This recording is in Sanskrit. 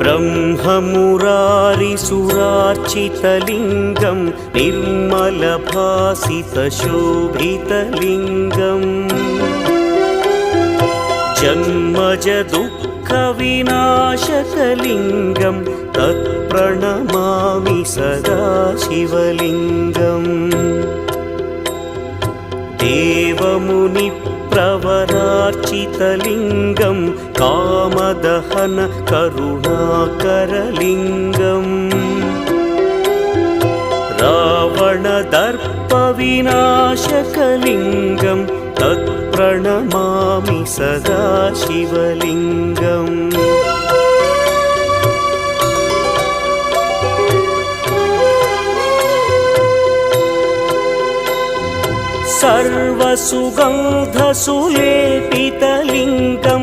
ब्रह्ममुरारिसुरार्चितलिङ्गं निर्मलभासितशोभितलिङ्गम् जन्मजदुःखविनाशकलिङ्गं तत्प्रणमामि सदा शिवलिङ्गम् देवमुनिप्रवरार्चितलिङ्गं कामदहन करुणाकरलिङ्गम् रावणदर्पविनाशकलिङ्गं तत्प्रणमामि सदा शिवलिङ्गम् सर्वसुगन्धसुलेपितलिङ्गं